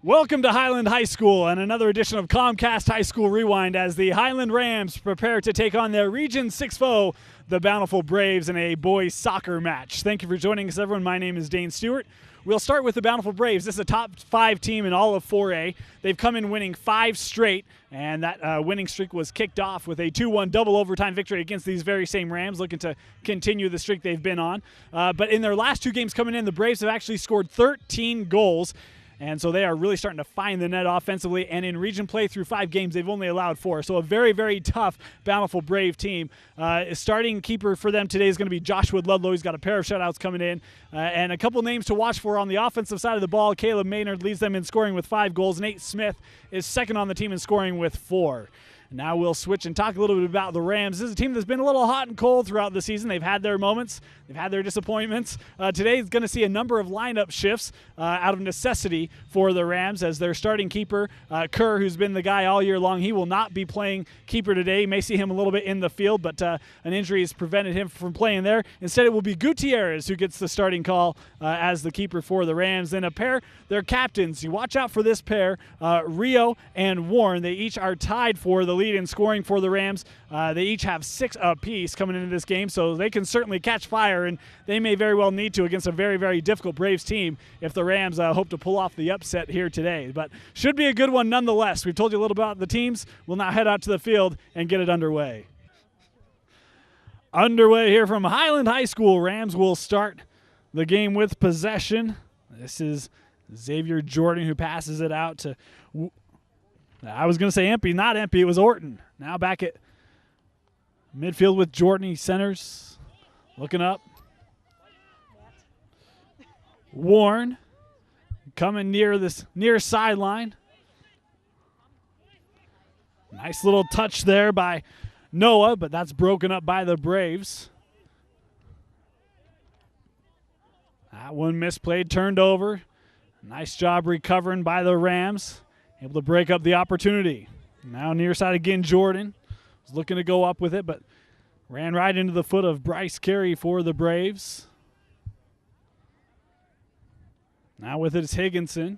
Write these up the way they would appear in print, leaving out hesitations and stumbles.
Welcome to Highland High School and another edition of Comcast High School Rewind as the Highland Rams prepare to take on their Region 6 foe, the Bountiful Braves, in a boys soccer match. Thank you for joining us, everyone. My name is Dane Stewart. We'll start with the Bountiful Braves. This is a top 5 team in all of 4A. They've come in winning 5 straight, and that winning streak was kicked off with a 2-1 double overtime victory against these very same Rams, looking to continue the streak they've been on. But in their last 2 games coming in, the Braves have actually scored 13 goals. And so they are really starting to find the net offensively. And in region play through 5 games, they've only allowed 4. So a very, very tough Bountiful Brave team. Starting keeper for them today is going to be Joshua Ludlow. He's got a pair of shutouts coming in. And a couple names to watch for on the offensive side of the ball. Caleb Maynard leads them in scoring with 5 goals. Nate Smith is second on the team in scoring with 4. Now we'll switch and talk a little bit about the Rams. This is a team that's been a little hot and cold throughout the season. They've had their moments. They've had their disappointments. Today is going to see a number of lineup shifts out of necessity for the Rams as their starting keeper, Kerr, who's been the guy all year long. He will not be playing keeper today. You may see him a little bit in the field, but an injury has prevented him from playing there. Instead, it will be Gutierrez who gets the starting call as the keeper for the Rams. Then a pair, their captains. You watch out for this pair, Rio and Warren. They each are tied for the lead in scoring for the Rams. They each have 6 apiece coming into this game, so they can certainly catch fire, and they may very well need to against a very, very difficult Braves team if the Rams hope to pull off the upset here today. But should be a good one nonetheless. We've told you a little about the teams. We'll now head out to the field and get it underway. Underway here from Highland High School. Rams will start the game with possession. This is Xavier Jordan who passes it out to I was going to say Empey, not Empey. It was Orton. Now back at midfield with Jordan. He centers. Looking up. Warren coming near this near sideline. Nice little touch there by Noah, but that's broken up by the Braves. That one misplayed, turned over. Nice job recovering by the Rams. Able to break up the opportunity. Now near side again, Jordan was looking to go up with it, but ran right into the foot of Bryce Carey for the Braves. Now with it is Higginson.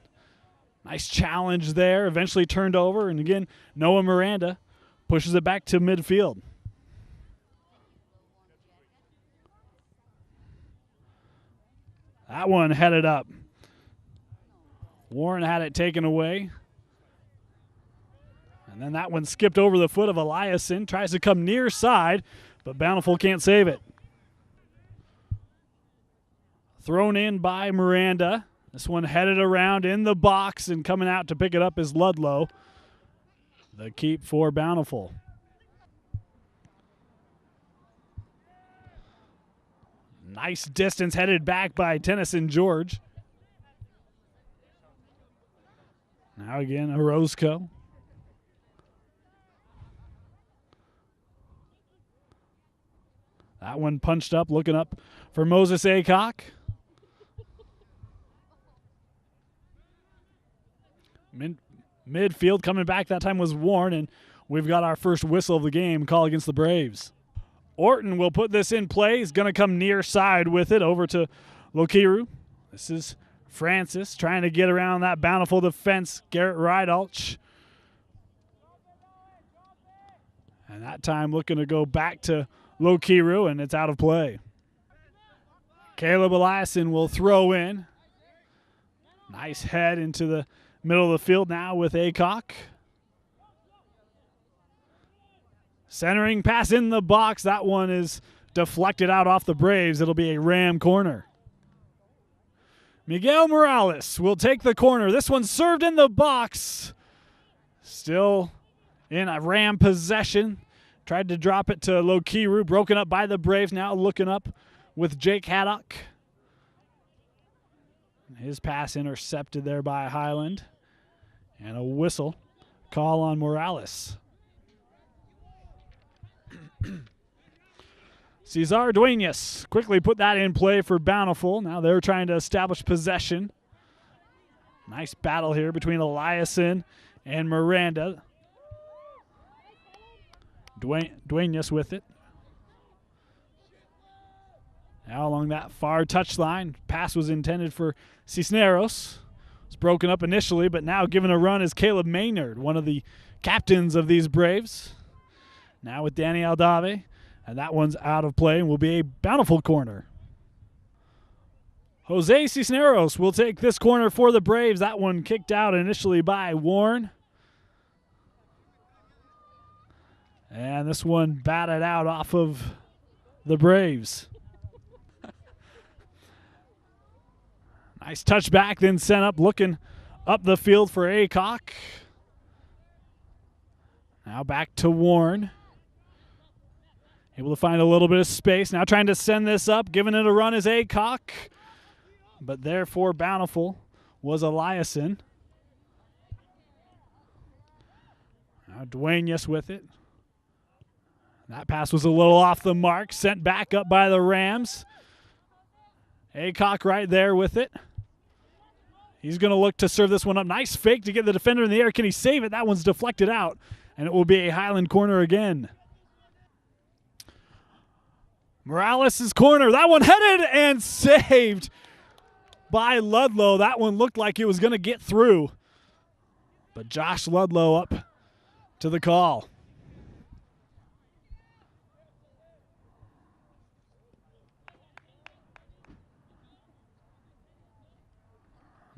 Nice challenge there, eventually turned over, and again, Noah Miranda pushes it back to midfield. That one headed up. Warren had it taken away. And then that one skipped over the foot of Eliason. Tries to come near side, but Bountiful can't save it. Thrown in by Miranda. This one headed around in the box, and coming out to pick it up is Ludlow. The keep for Bountiful. Nice distance headed back by Tennyson George. Now again, Orozco. That one punched up, looking up for Moses Aycock. Midfield coming back that time was Warren, and we've got our first whistle of the game call against the Braves. Orton will put this in play. He's going to come near side with it over to Lokiru. This is Francis trying to get around that Bountiful defense. Garrett Rydalch. And that time looking to go back to Lokiru, and it's out of play. Caleb Eliason will throw in. Nice head into the middle of the field now with Aycock. Centering pass in the box. That one is deflected out off the Braves. It'll be a Ram corner. Miguel Morales will take the corner. This one served in the box. Still in a Ram possession. Tried to drop it to Lokiru. Broken up by the Braves. Now looking up with Jake Haddock. His pass intercepted there by Highland. And a whistle call on Morales. Cesar Duenas quickly put that in play for Bountiful. Now they're trying to establish possession. Nice battle here between Eliason and Miranda. Duenas with it. Now along that far touchline. Pass was intended for Cisneros. It's broken up initially, but now given a run is Caleb Maynard, one of the captains of these Braves. Now with Danny Aldave, and that one's out of play and will be a Bountiful corner. Jose Cisneros will take this corner for the Braves. That one kicked out initially by Warren. And this one batted out off of the Braves. Nice touchback, then sent up, looking up the field for Aycock. Now back to Warren. Able to find a little bit of space. Now trying to send this up, giving it a run is Aycock. But therefore Bountiful was Eliason. Now Duenas with it. That pass was a little off the mark, sent back up by the Rams. Aycock right there with it. He's going to look to serve this one up. Nice fake to get the defender in the air. Can he save it? That one's deflected out, and it will be a Highland corner again. Morales' corner. That one headed and saved by Ludlow. That one looked like it was going to get through, but Josh Ludlow up to the call.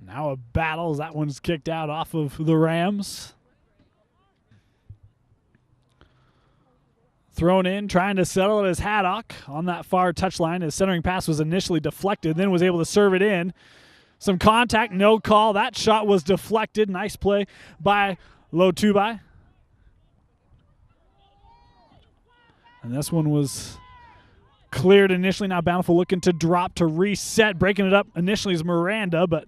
Now a battle as that one's kicked out off of the Rams. Thrown in, trying to settle it as Haddock on that far touchline. His centering pass was initially deflected, then was able to serve it in. Some contact, no call. That shot was deflected. Nice play by Lotubai. And this one was cleared initially. Now Bountiful looking to drop to reset. Breaking it up initially is Miranda, but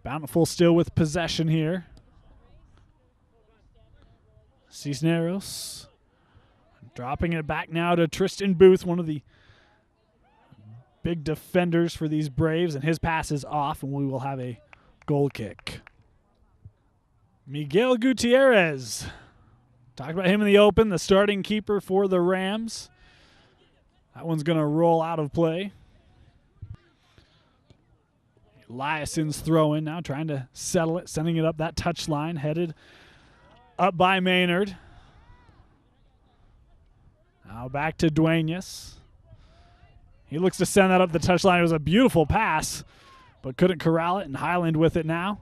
Bountiful still with possession here. Cisneros dropping it back now to Tristan Booth, one of the big defenders for these Braves, and his pass is off, and we will have a goal kick. Miguel Gutierrez. Talked about him in the open, the starting keeper for the Rams. That one's going to roll out of play. Eliason's throwing now, trying to settle it, sending it up that touchline, headed up by Maynard. Now back to Duenas. He looks to send that up the touchline. It was a beautiful pass, but couldn't corral it, and Highland with it now.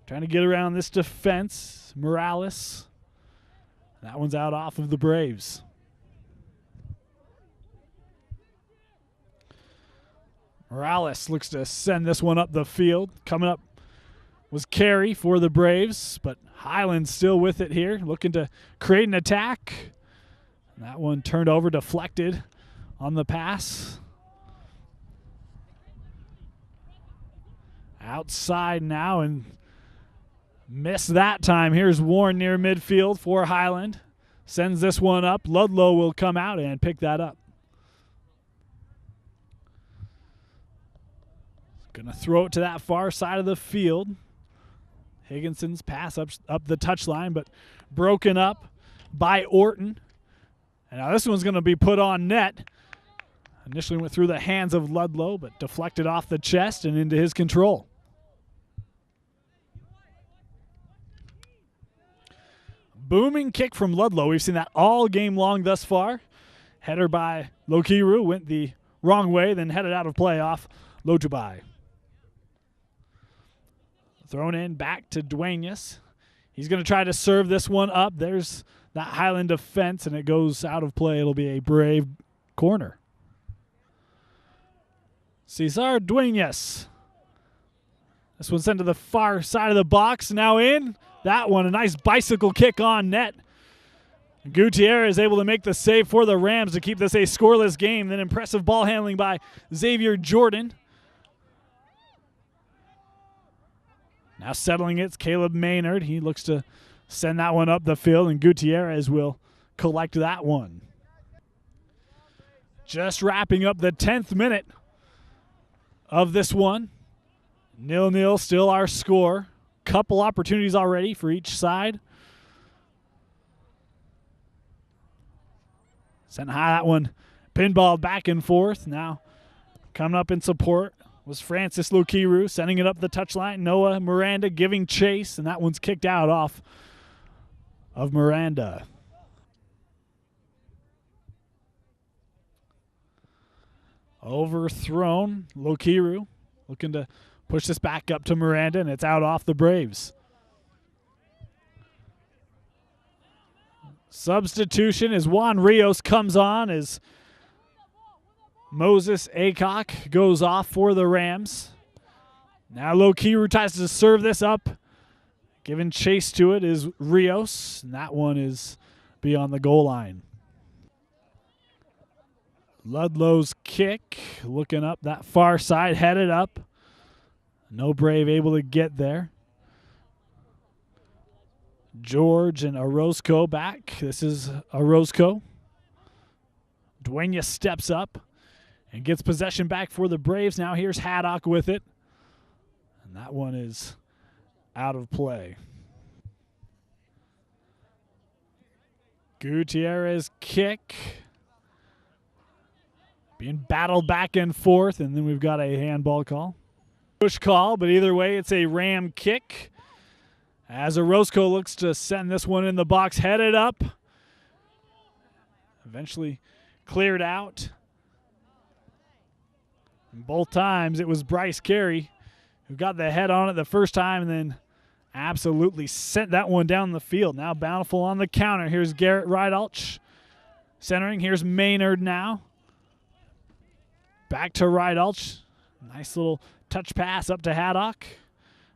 Trying to get around this defense. Morales. That one's out off of the Braves. Morales looks to send this one up the field. Coming up was Carey for the Braves, but Highland still with it here, looking to create an attack. That one turned over, deflected on the pass. Outside now and missed that time. Here's Warren near midfield for Highland. Sends this one up. Ludlow will come out and pick that up. Going to throw it to that far side of the field. Higginson's pass up the touchline, but broken up by Orton. And now this one's going to be put on net. Initially went through the hands of Ludlow, but deflected off the chest and into his control. Booming kick from Ludlow. We've seen that all game long thus far. Header by Lokiru went the wrong way, then headed out of play off Lotubai. Thrown in back to Duenas. He's going to try to serve this one up. There's that Highland defense, and it goes out of play. It'll be a Brave corner. Cesar Duenas. This one sent to the far side of the box. Now in. That one, a nice bicycle kick on net. Gutierrez is able to make the save for the Rams to keep this a scoreless game. Then impressive ball handling by Xavier Jordan. Now settling it's Caleb Maynard. He looks to send that one up the field, and Gutierrez will collect that one. Just wrapping up the 10th minute of this one. 0-0 still our score. Couple opportunities already for each side. Sent high, that one pinballed back and forth. Now coming up in support was Francis Lukiru sending it up the touchline. Noah Miranda giving chase, and that one's kicked out off of Miranda. Overthrown. Lukiru looking to push this back up to Miranda, and it's out off the Braves. Substitution as Juan Rios comes on as Moses Acock goes off for the Rams. Now Lukiru tries to serve this up. Giving chase to it is Rios, and that one is beyond the goal line. Ludlow's kick, looking up that far side, headed up. No Brave able to get there. George and Orozco back. This is Orozco. Dueña steps up and gets possession back for the Braves. Now here's Haddock with it. And that one is out of play. Gutierrez kick. Being battled back and forth, and then we've got a handball call. Push call, but either way, it's a Ram kick. As Orozco looks to send this one in the box, headed up. Eventually cleared out. And both times it was Bryce Carey who got the head on it the first time and then absolutely sent that one down the field. Now Bountiful on the counter. Here's Garrett Rydalch centering. Here's Maynard now. Back to Rydalch. Nice little touch pass up to Haddock.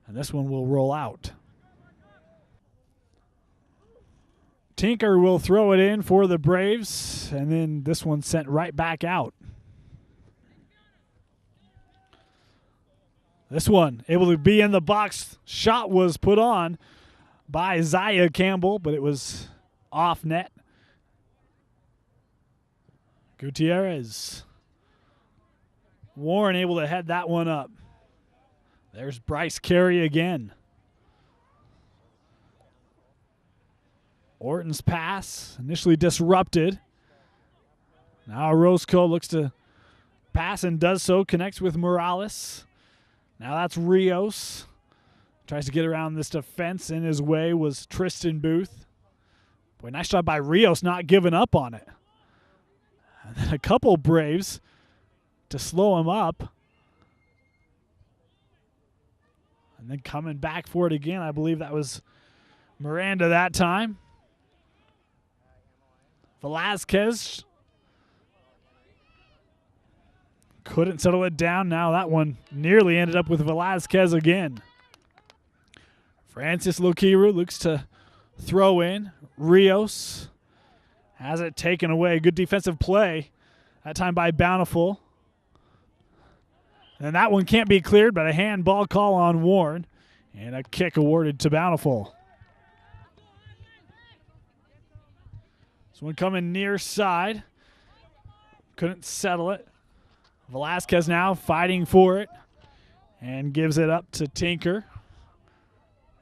And this one will roll out. Tinker will throw it in for the Braves. And then this one sent right back out. This one able to be in the box. Shot was put on by Zaya Campbell, but it was off net. Gutierrez. Warren able to head that one up. There's Bryce Carey again. Orton's pass initially disrupted. Now Orozco looks to pass and does so. Connects with Morales. Now that's Rios. Tries to get around this defense. In his way was Tristan Booth. Boy, nice job by Rios not giving up on it. And then a couple Braves to slow him up. And then coming back for it again. I believe that was Miranda that time. Velazquez couldn't settle it down. Now that one nearly ended up with Velazquez again. Francis Lukiru looks to throw in. Rios has it taken away. Good defensive play. That time by Bountiful. And that one can't be cleared, but a handball call on Warren. And a kick awarded to Bountiful. This one coming near side. Couldn't settle it. Velazquez now fighting for it. And gives it up to Tinker.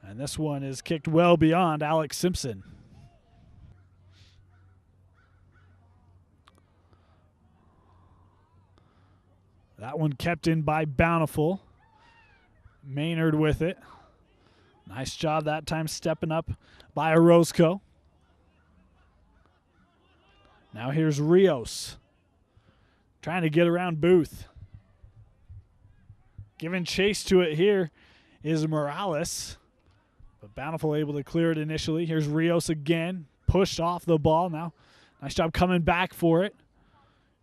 And this one is kicked well beyond Alex Simpson. That one kept in by Bountiful. Maynard with it. Nice job that time stepping up by Orozco. Now here's Rios. Trying to get around Booth. Giving chase to it here is Morales. But Bountiful able to clear it initially. Here's Rios again. Pushed off the ball now. Nice job coming back for it.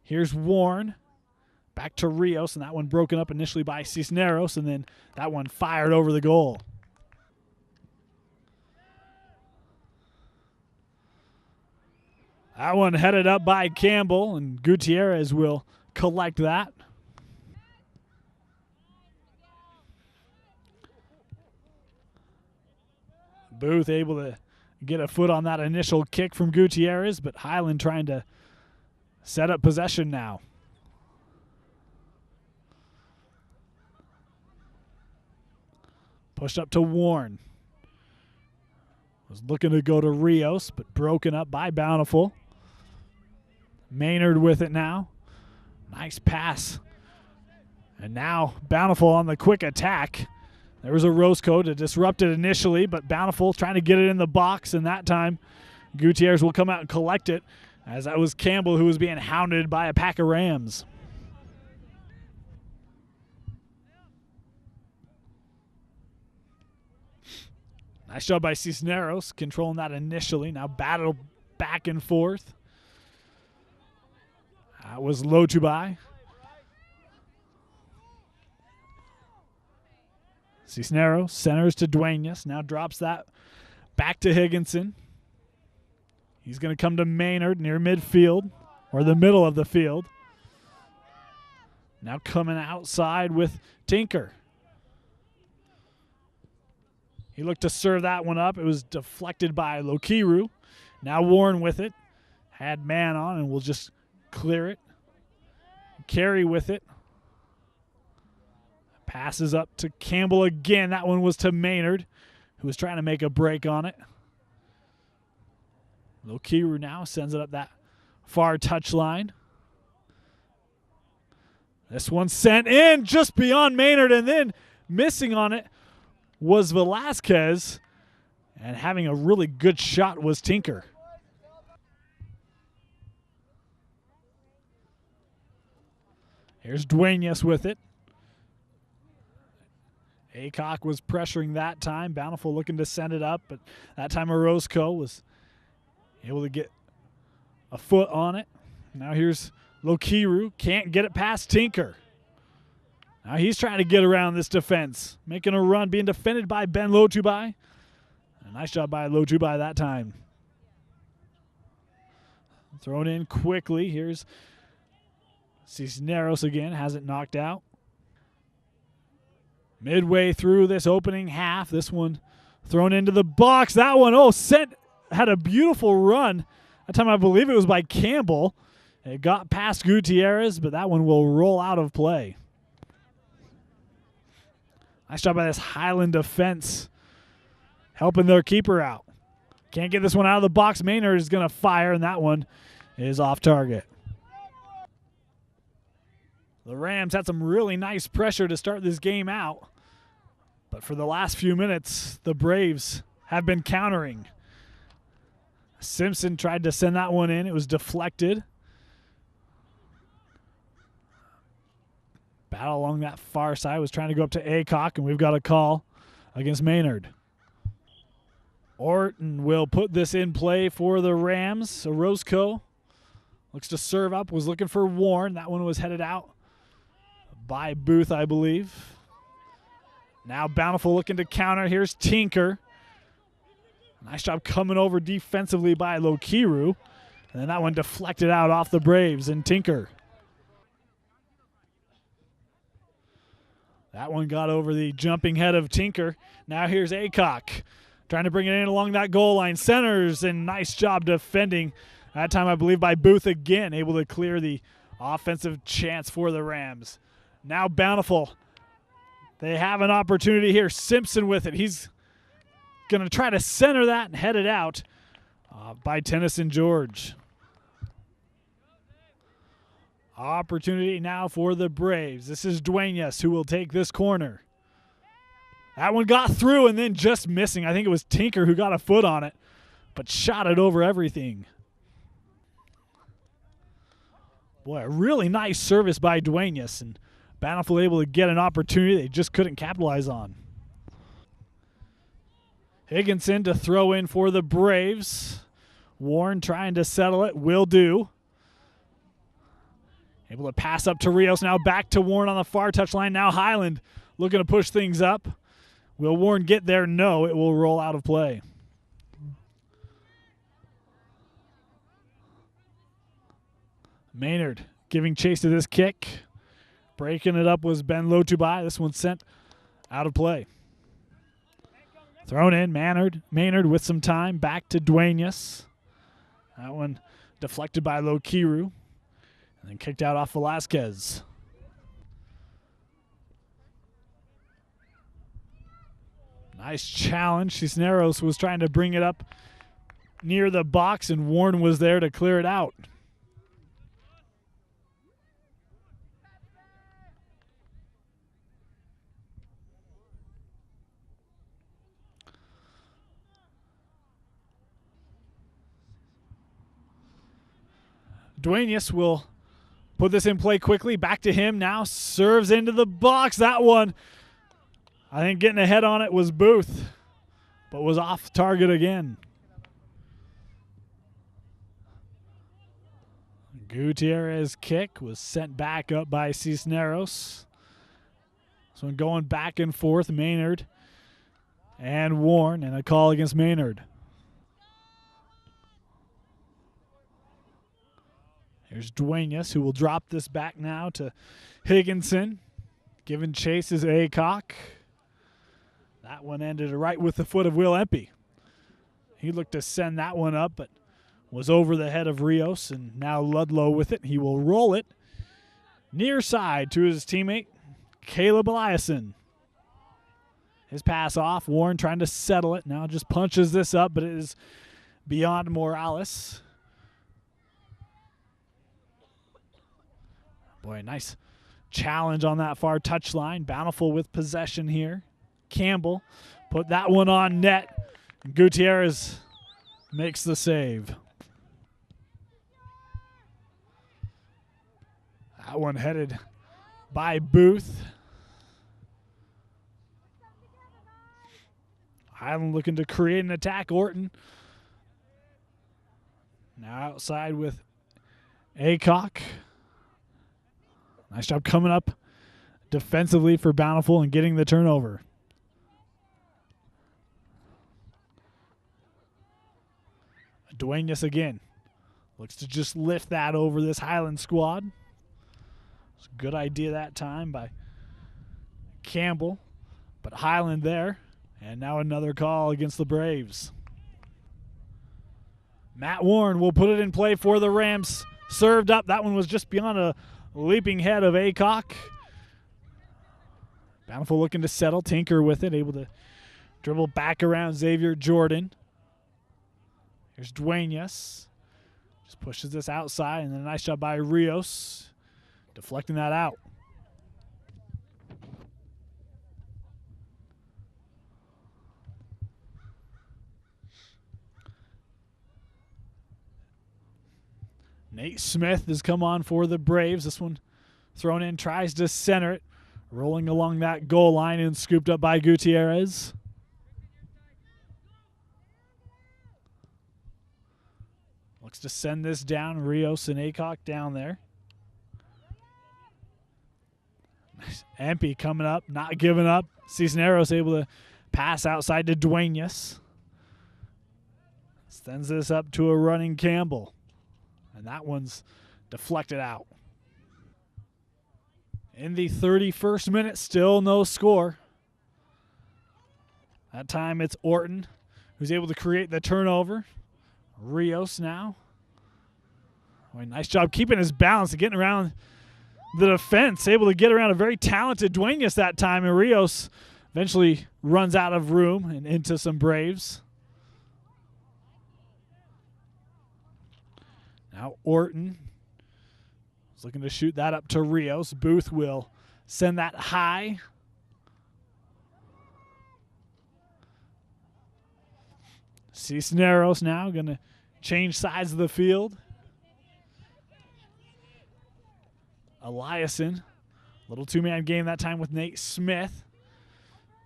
Here's Warren. Back to Rios, and that one broken up initially by Cisneros, and then that one fired over the goal. That one headed up by Campbell, and Gutierrez will collect that. Booth able to get a foot on that initial kick from Gutierrez, but Highland trying to set up possession now. Pushed up to Warren. Was looking to go to Rios, but broken up by Bountiful. Maynard with it now. Nice pass. And now Bountiful on the quick attack. There was a Roscoe to disrupt it initially, but Bountiful trying to get it in the box, and that time Gutierrez will come out and collect it, as that was Campbell who was being hounded by a pack of Rams. Nice job by Cisneros controlling that initially. Now battle back and forth. That was Lotubai. Cisneros centers to Duenas. Now drops that back to Higginson. He's going to come to Maynard near midfield, or the middle of the field. Now coming outside with Tinker. He looked to serve that one up. It was deflected by Lokiru. Now Warren with it. Had man on and will just clear it. Carey with it. Passes up to Campbell again. That one was to Maynard, who was trying to make a break on it. Lokiru now sends it up that far touchline. This one sent in just beyond Maynard, and then missing on it was Velasquez, and having a really good shot was Tinker. Here's Duenas with it. Aycock was pressuring that time. Bountiful looking to send it up, but that time Orozco was able to get a foot on it. Now here's Lokiru. Can't get it past Tinker. Now he's trying to get around this defense. Making a run, being defended by Ben Lotubai. A nice job by Lotubai that time. Thrown in quickly. Here's Cisneros again. Has it knocked out. Midway through this opening half, this one thrown into the box. That one, had a beautiful run. That time I believe it was by Campbell. It got past Gutierrez, but that one will roll out of play. Nice job by this Highland defense, helping their keeper out. Can't get this one out of the box. Maynard is going to fire, and that one is off target. The Rams had some really nice pressure to start this game out, but for the last few minutes, the Braves have been countering. Simpson tried to send that one in. It was deflected. Battle along that far side was trying to go up to Aycock, and we've got a call against Maynard. Orton will put this in play for the Rams. Orozco looks to serve up, was looking for Warren. That one was headed out by Booth, I believe. Now Bountiful looking to counter. Here's Tinker. Nice job coming over defensively by Lokiru. And then that one deflected out off the Braves and Tinker. That one got over the jumping head of Tinker. Now here's Aycock trying to bring it in along that goal line. Centers, and nice job defending. That time I believe by Booth again, able to clear the offensive chance for the Rams. Now Bountiful. They have an opportunity here. Simpson with it. He's going to try to center that and head it out by Tennyson George. Opportunity now for the Braves. This is Duenas who will take this corner. That one got through and then just missing. I think it was Tinker who got a foot on it, but shot it over everything. Boy, a really nice service by Duenas, and Bountiful able to get an opportunity they just couldn't capitalize on. Higginson to throw in for the Braves. Warren trying to settle it. Will do. Able to pass up to Rios. Now back to Warren on the far touchline. Now Highland looking to push things up. Will Warren get there? No, it will roll out of play. Maynard giving chase to this kick. Breaking it up was Ben Lotubai. This one sent out of play. Thrown in, Maynard with some time. Back to Duenas. That one deflected by Lokiru. And then kicked out off Velasquez. Nice challenge. Cisneros was trying to bring it up near the box, and Warren was there to clear it out. Duenas will put this in play quickly. Back to him now. Serves into the box. That one, I think getting ahead on it was Booth, but was off target again. Gutierrez kick was sent back up by Cisneros. This one going back and forth, Maynard and Warren, and a call against Maynard. Here's Duenas, who will drop this back now to Higginson. Giving chase is Aycock. That one ended right with the foot of Will Empey. He looked to send that one up, but was over the head of Rios, and now Ludlow with it. He will roll it near side to his teammate, Caleb Eliason. His pass off. Warren trying to settle it. Now just punches this up, but it is beyond Morales. Boy, nice challenge on that far touchline. Bountiful with possession here. Campbell put that one on net. Gutierrez makes the save. That one headed by Booth. Highland looking to create an attack. Orton now outside with Aycock. Nice job coming up defensively for Bountiful and getting the turnover. Duenas again. Looks to just lift that over this Highland squad. It's a good idea that time by Campbell. But Highland there. And now another call against the Braves. Matt Warren will put it in play for the Rams. Served up. That one was just beyond a leaping head of Aycock. Bountiful looking to settle. Tinker with it. Able to dribble back around Xavier Jordan. Here's Duenas. Just pushes this outside. And then a nice job by Rios. Deflecting that out. Nate Smith has come on for the Braves. This one thrown in, tries to center it. Rolling along that goal line and scooped up by Gutierrez. Looks to send this down. Rios and Aycock down there. Nice. Empey coming up, not giving up. Cisneros able to pass outside to Duenas. Sends this up to a running Campbell. And that one's deflected out. In the 31st minute, still no score. That time it's Orton who's able to create the turnover. Rios now. Boy, nice job keeping his balance and getting around the defense. Able to get around a very talented Duenas that time. And Rios eventually runs out of room and into some Braves. Now Orton is looking to shoot that up to Rios. Booth will send that high. Cisneros now going to change sides of the field. Eliason, little two-man game that time with Nate Smith.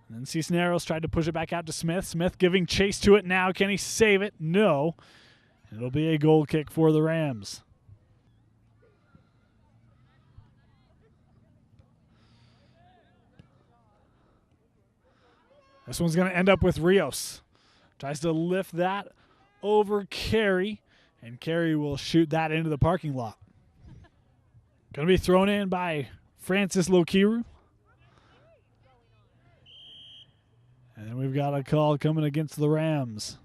And then Cisneros tried to push it back out to Smith. Smith giving chase to it now. Can he save it? No. It'll be a goal kick for the Rams. This one's going to end up with Rios. Tries to lift that over Carey, and Carey will shoot that into the parking lot. Going to be thrown in by Francis Lokiru. And then we've got a call coming against the Rams.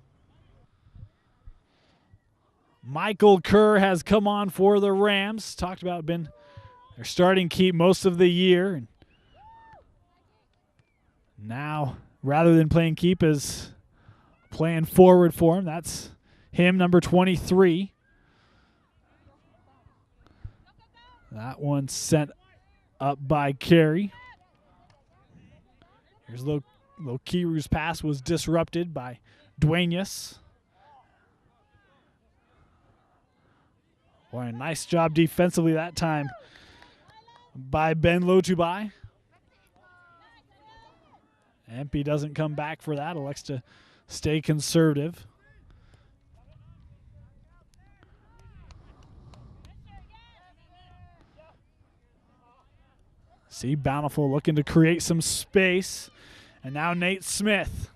Michael Kerr has come on for the Rams. Talked about been their starting keep most of the year. And now, rather than playing keep, is playing forward for him. That's him, number 23. That one sent up by Carey. Here's Lokiru's pass was disrupted by Duenas. Boy, a nice job defensively that time by Ben Lotubai. Empey doesn't come back for that, elects to stay conservative. See Bountiful looking to create some space. And now Nate Smith.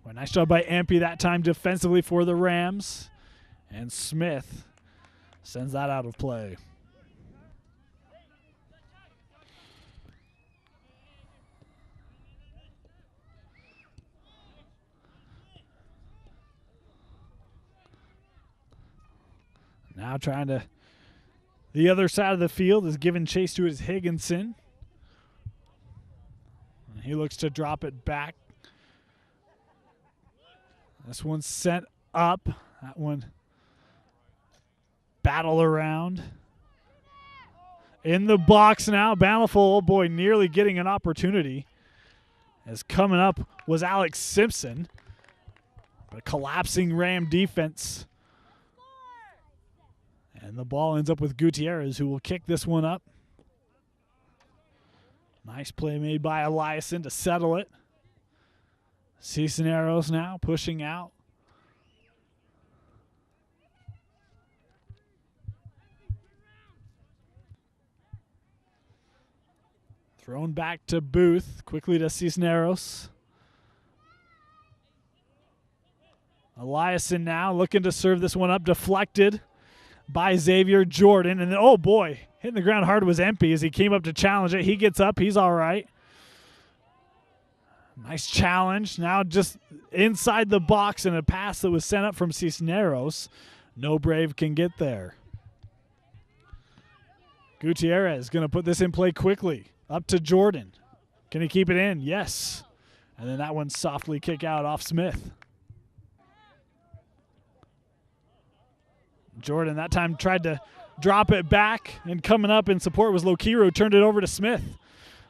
Well, nice job by Empey that time defensively for the Rams. And Smith sends that out of play. Now trying to, the other side of the field is giving chase to his Higginson. And he looks to drop it back. This one's sent up. That one battle around. In the box now, Bountiful, oh boy, nearly getting an opportunity. As coming up was Alex Simpson. But a collapsing Ram defense. And the ball ends up with Gutierrez, who will kick this one up. Nice play made by Eliason to settle it. Cisneros now pushing out. Thrown back to Booth, quickly to Cisneros. Eliason now looking to serve this one up, deflected by Xavier Jordan. And then, oh boy, hitting the ground hard was Empey as he came up to challenge it. He gets up, he's all right. Nice challenge. Now just inside the box and a pass that was sent up from Cisneros. No Brave can get there. Gutierrez going to put this in play quickly. Up to Jordan. Can he keep it in? Yes. And then that one softly kick out off Smith. Jordan that time tried to drop it back, and coming up in support was Lokiru, turned it over to Smith.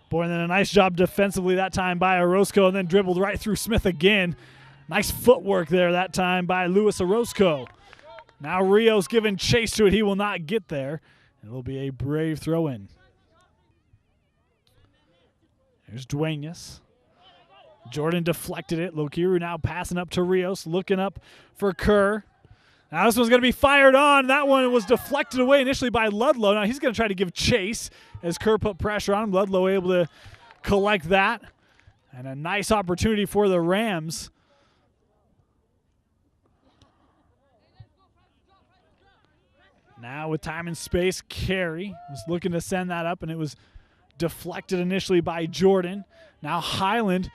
Boy, and then a nice job defensively that time by Orozco, and then dribbled right through Smith again. Nice footwork there that time by Luis Orozco. Now Rios giving chase to it. He will not get there. It'll be a Brave throw-in. Here's Duenas. Jordan deflected it. Lokiru now passing up to Rios, looking up for Kerr. Now this one's going to be fired on. That one was deflected away initially by Ludlow. Now he's going to try to give chase as Kerr put pressure on him. Ludlow able to collect that. And a nice opportunity for the Rams. Now with time and space, Carey was looking to send that up, and it was deflected initially by Jordan. Now Highland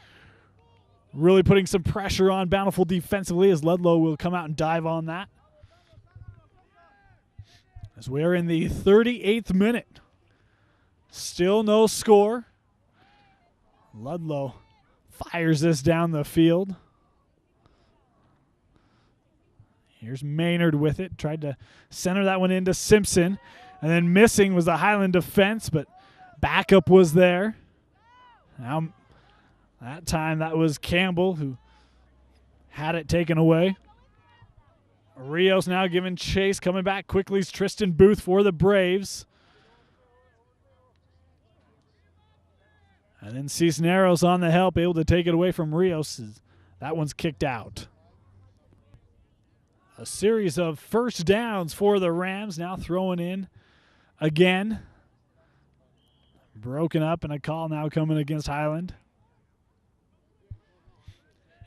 really putting some pressure on Bountiful defensively as Ludlow will come out and dive on that. As we're in the 38th minute. Still no score. Ludlow fires this down the field. Here's Maynard with it. Tried to center that one into Simpson. And then missing was the Highland defense, but backup was there. Now, that time that was Campbell who had it taken away. Rios now giving chase. Coming back quickly is Tristan Booth for the Braves. And then Cisneros on the help, able to take it away from Rios. That one's kicked out. A series of first downs for the Rams, now throwing in again. Broken up, and a call now coming against Highland.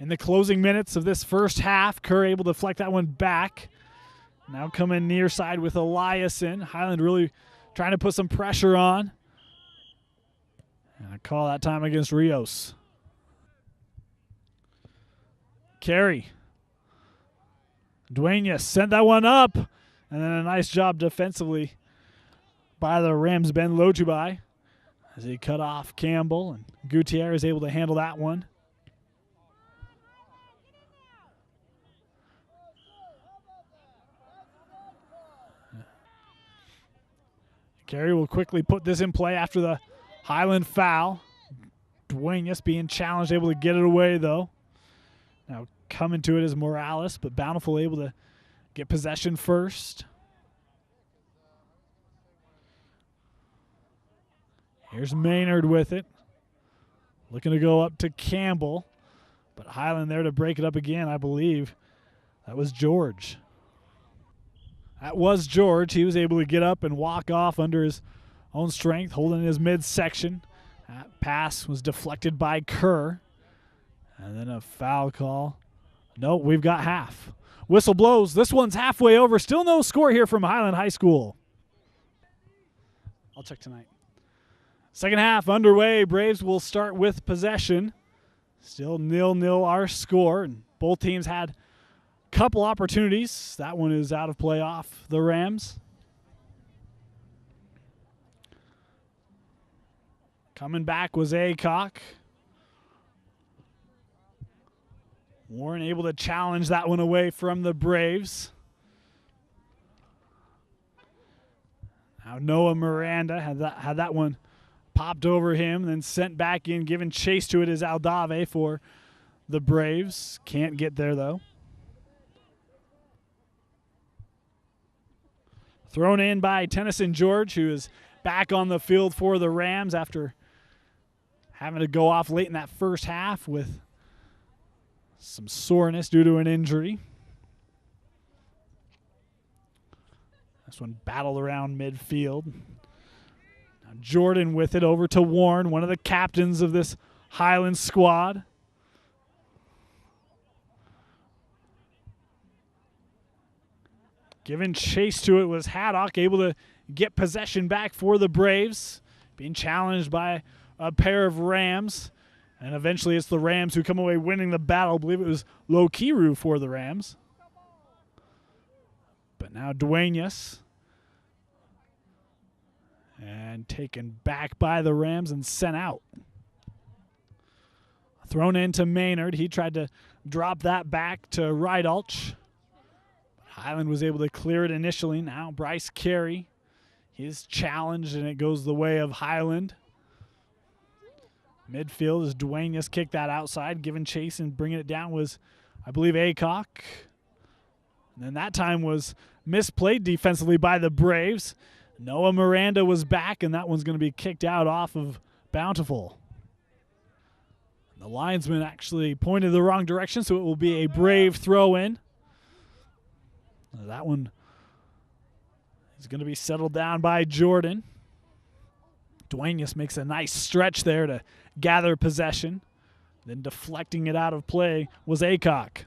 In the closing minutes of this first half, Kerr able to deflect that one back. Now coming near side with Eliason. Highland really trying to put some pressure on. And a call that time against Rios. Carey. Duenas sent that one up. And then a nice job defensively by the Rams, Ben Lotubai, as he cut off Campbell. And Gutierrez able to handle that one. Carey will quickly put this in play after the Highland foul. Duenas being challenged, able to get it away though. Now coming to it is Morales, but Bountiful able to get possession first. Here's Maynard with it. Looking to go up to Campbell. But Highland there to break it up again, I believe. That was George. That was George. He was able to get up and walk off under his own strength, holding his midsection. That pass was deflected by Kerr. And then a foul call. No, we've got half. Whistle blows. This one's halfway over. Still no score here from Highland High School. I'll check tonight. Second half underway. Braves will start with possession. Still 0-0 our score, and both teams had a couple opportunities. That one is out of play off the Rams. Coming back was Aycock. Warren able to challenge that one away from the Braves. Now Noah Miranda had that one popped over him, then sent back in, giving chase to it is Aldave for the Braves. Can't get there, though. Thrown in by Tennyson George, who is back on the field for the Rams after having to go off late in that first half with some soreness due to an injury. This one battled around midfield. Jordan with it over to Warren, one of the captains of this Highland squad. Giving chase to it was Haddock, able to get possession back for the Braves. Being challenged by a pair of Rams. And eventually it's the Rams who come away winning the battle. I believe it was Lokiru for the Rams. But now Duenas. And taken back by the Rams and sent out. Thrown into Maynard. He tried to drop that back to Rydalch. Highland was able to clear it initially. Now Bryce Carey. He's challenged, and it goes the way of Highland. Midfield as Duenas kicked that outside. Giving chase and bringing it down was, I believe, Aycock. And then that time was misplayed defensively by the Braves. Noah Miranda was back, and that one's going to be kicked out off of Bountiful. The linesman actually pointed the wrong direction, so it will be a Brave throw-in. That one is going to be settled down by Jordan. Duenas makes a nice stretch there to gather possession. Then deflecting it out of play was Aycock.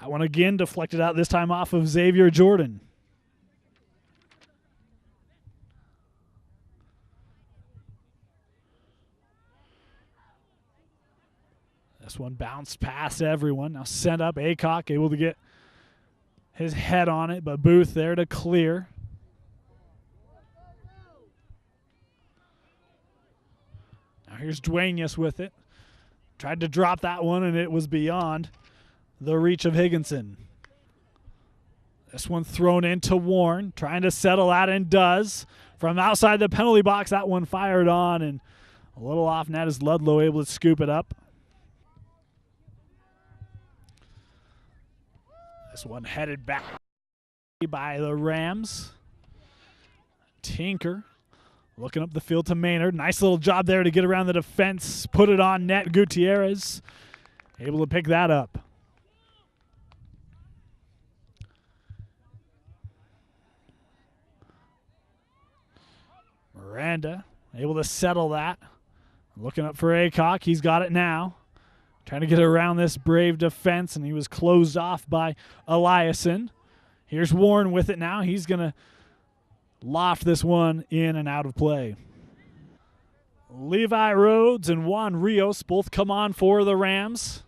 That one again deflected out, this time off of Xavier Jordan. This one bounced past everyone. Now sent up. Aycock able to get his head on it, but Booth there to clear. Now here's Duenas with it. Tried to drop that one, and it was beyond the reach of Higginson. This one thrown into Warren, trying to settle out, and does. From outside the penalty box, that one fired on, and a little off net as Ludlow able to scoop it up. This one headed back by the Rams. Tinker looking up the field to Maynard. Nice little job there to get around the defense. Put it on net. Gutierrez able to pick that up. Miranda able to settle that. Looking up for Aycock. He's got it now. Trying to get around this Brave defense, and he was closed off by Eliason. Here's Warren with it now. He's going to loft this one in and out of play. Levi Rhodes and Juan Rios both come on for the Rams.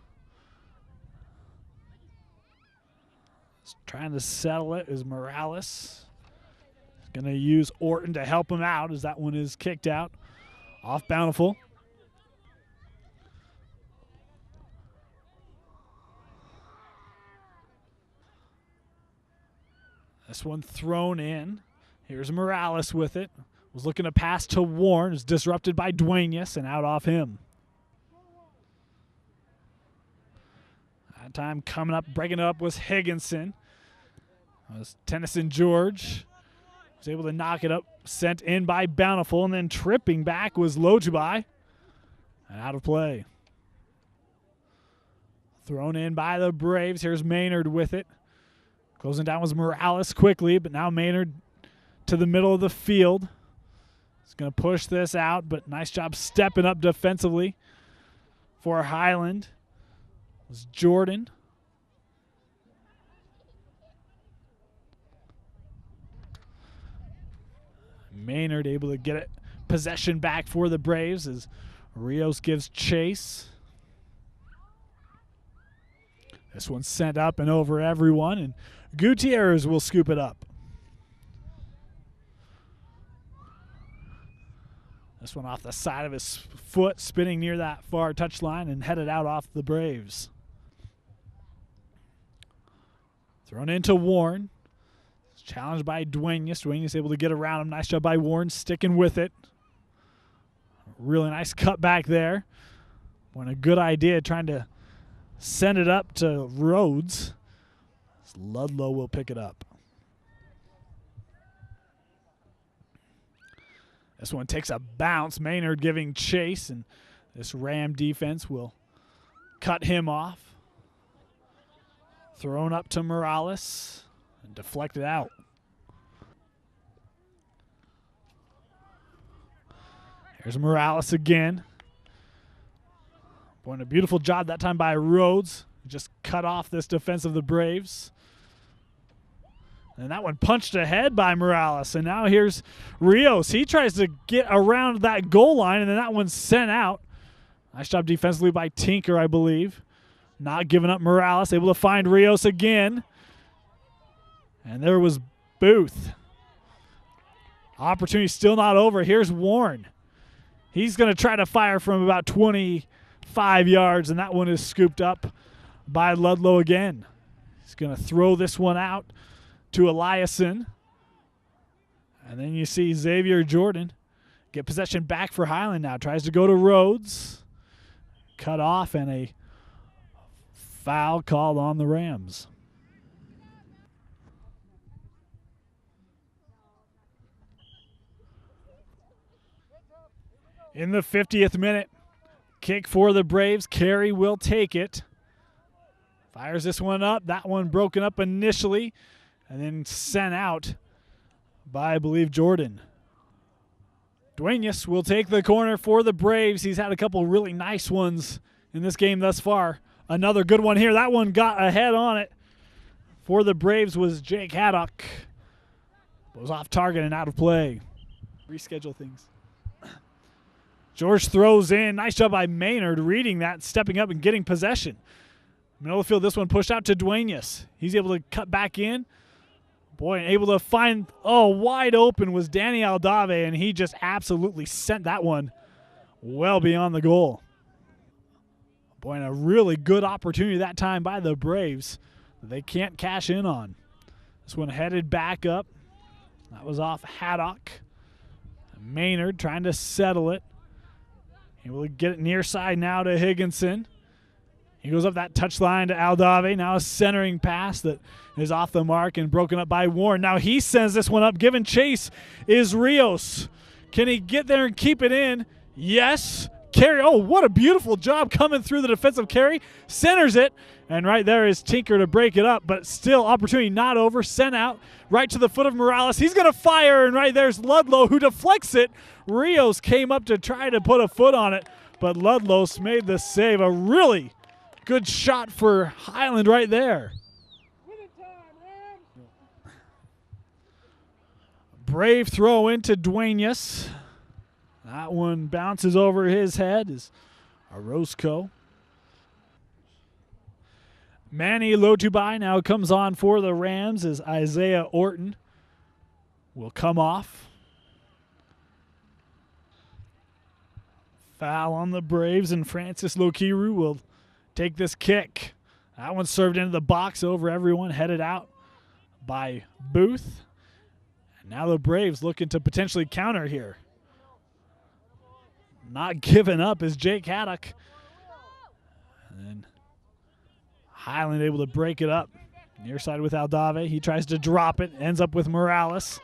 Trying to settle it is Morales. Going to use Orton to help him out as that one is kicked out off Bountiful. This one thrown in. Here's Morales with it. Was looking to pass to Warren. Is disrupted by Duenas and out off him. That time coming up, breaking it up was Higginson. That was Tennyson George. Was able to knock it up, sent in by Bountiful, and then tripping back was Lotubai. And out of play. Thrown in by the Braves. Here's Maynard with it. Closing down was Morales quickly, but now Maynard to the middle of the field. He's going to push this out, but nice job stepping up defensively for Highland. It was Jordan. Maynard able to get it possession back for the Braves as Rios gives chase. This one's sent up and over everyone, and Gutierrez will scoop it up. This one off the side of his foot, spinning near that far touchline and headed out off the Braves. Thrown into Warren. Challenged by Duenas. Duenas able to get around him. Nice job by Warren, sticking with it. Really nice cut back there. When a good idea, trying to send it up to Rhodes. Ludlow will pick it up. This one takes a bounce. Maynard giving chase, and this Ram defense will cut him off. Thrown up to Morales and deflected out. Here's Morales again. Boy, a beautiful job that time by Rhodes. Just cut off this defense of the Braves. And that one punched ahead by Morales. And now here's Rios. He tries to get around that goal line, and then that one's sent out. Nice job defensively by Tinker, I believe. Not giving up Morales. Able to find Rios again. And there was Booth. Opportunity still not over. Here's Warren. He's going to try to fire from about 25 yards, and that one is scooped up by Ludlow again. He's going to throw this one out to Eliason. And then you see Xavier Jordan get possession back for Highland now. Tries to go to Rhodes. Cut off, and a foul called on the Rams. In the 50th minute, kick for the Braves. Carey will take it. Fires this one up. That one broken up initially and then sent out by, I believe, Jordan. Duenas will take the corner for the Braves. He's had a couple really nice ones in this game thus far. Another good one here. That one got ahead on it. For the Braves was Jake Haddock. Was off target and out of play. Reschedule things. George throws in. Nice job by Maynard reading that, stepping up and getting possession. Middle of the field, this one pushed out to Duenas. He's able to cut back in. Boy, and able to find, wide open was Danny Aldave, and he just absolutely sent that one well beyond the goal. Boy, and a really good opportunity that time by the Braves that they can't cash in on. This one headed back up. That was off Haddock. Maynard trying to settle it. He will get it near side now to Higginson. He goes up that touchline to Aldave. Now a centering pass that is off the mark and broken up by Warren. Now he sends this one up. Giving chase is Rios. Can he get there and keep it in? Yes. Carey, what a beautiful job coming through the defensive carry. Centers it, and right there is Tinker to break it up, but still opportunity not over. Sent out right to the foot of Morales. He's going to fire, and right there's Ludlow who deflects it. Rios came up to try to put a foot on it, but Ludlow made the save. A really good shot for Highland right there. Brave throw into Duenas. That one bounces over his head is Orozco. Manny Lotubai now comes on for the Rams as Isaiah Orton will come off. Foul on the Braves, and Francis Lokiru will take this kick. That one served into the box over everyone, headed out by Booth. And now the Braves looking to potentially counter here. Not giving up is Jake Haddock. And then Highland able to break it up. Near side with Aldave. He tries to drop it, ends up with Morales.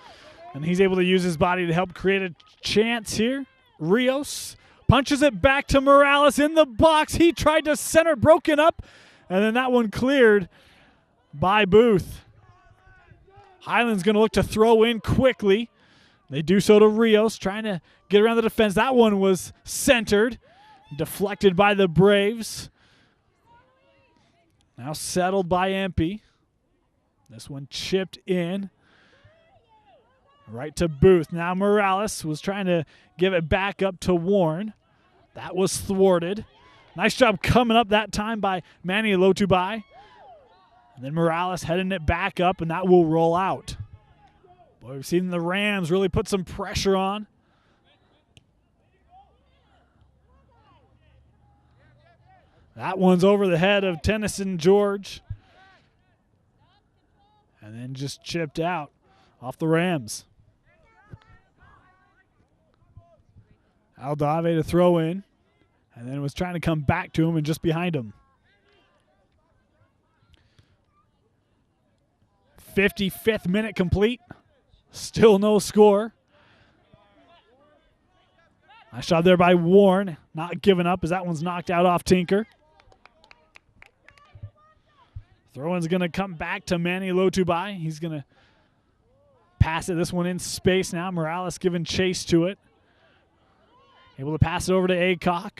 And he's able to use his body to help create a chance here. Rios punches it back to Morales in the box. He tried to center, broken up, and then that one cleared by Booth. Highland's going to look to throw in quickly. They do so to Rios, trying to get around the defense. That one was centered, deflected by the Braves. Now settled by Empey. This one chipped in. Right to Booth. Now Morales was trying to give it back up to Warren. That was thwarted. Nice job coming up that time by Manny Lotubai. And then Morales heading it back up, and that will roll out. Boy, we've seen the Rams really put some pressure on. That one's over the head of Tennyson George. And then just chipped out off the Rams. Aldave to throw in, and then was trying to come back to him and just behind him. 55th minute complete. Still no score. Nice job there by Warren. Not giving up as that one's knocked out off Tinker. Throw-in's going to come back to Manny Lotubai. He's going to pass it. This one in space now. Morales giving chase to it. Able to pass it over to Aycock.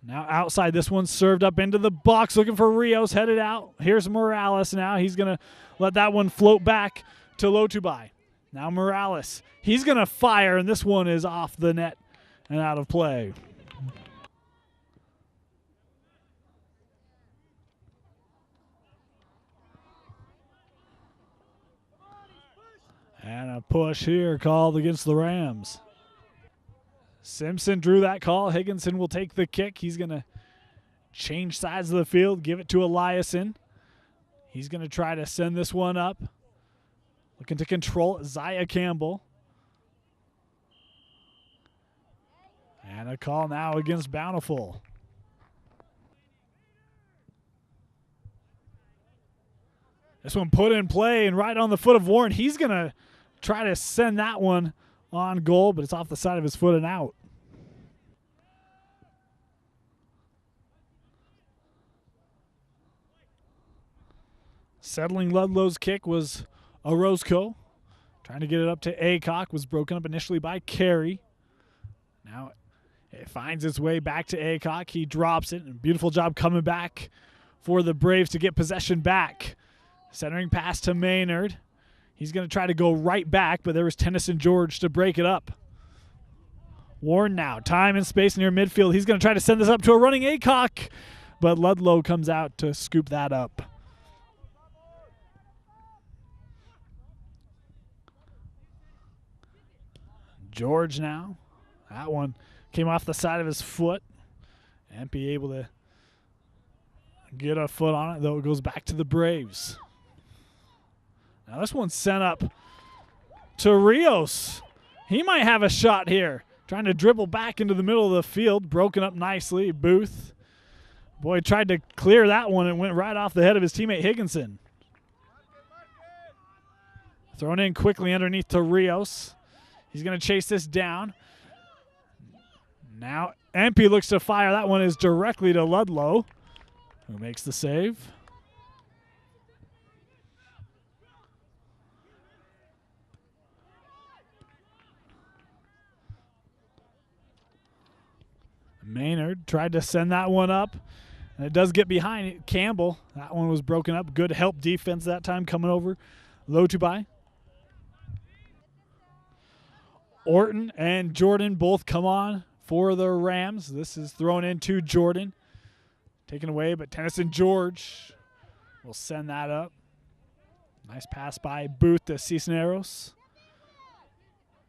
Now outside, this one served up into the box, looking for Rios, headed out. Here's Morales now. He's going to let that one float back to Lotubai. Now Morales. He's going to fire, and this one is off the net and out of play. And a push here called against the Rams. Simpson drew that call. Higginson will take the kick. He's going to change sides of the field, give it to Eliason. He's going to try to send this one up. Looking to control Zaya Campbell. And a call now against Bountiful. This one put in play and right on the foot of Warren. He's going to try to send that one on goal, but it's off the side of his foot and out. Settling Ludlow's kick was Orozco. Trying to get it up to Aycock. Was broken up initially by Carey. Now it finds its way back to Aycock. He drops it. A beautiful job coming back for the Braves to get possession back. Centering pass to Maynard. He's going to try to go right back, but there was Tennyson George to break it up. Warren now. Time and space near midfield. He's going to try to send this up to a running Aycock, but Ludlow comes out to scoop that up. George now. That one came off the side of his foot. Empey able to get a foot on it, though it goes back to the Braves. Now this one's sent up to Rios. He might have a shot here. Trying to dribble back into the middle of the field. Broken up nicely. Booth. Boy, tried to clear that one and went right off the head of his teammate Higginson. Thrown in quickly underneath to Rios. He's going to chase this down. Now Empey looks to fire. That one is directly to Ludlow, who makes the save. Maynard tried to send that one up, and it does get behind it. Campbell, that one was broken up. Good help defense that time coming over. Lotubai. Orton and Jordan both come on for the Rams. This is thrown into Jordan. Taken away, but Tennyson George will send that up. Nice pass by Booth to Cisneros.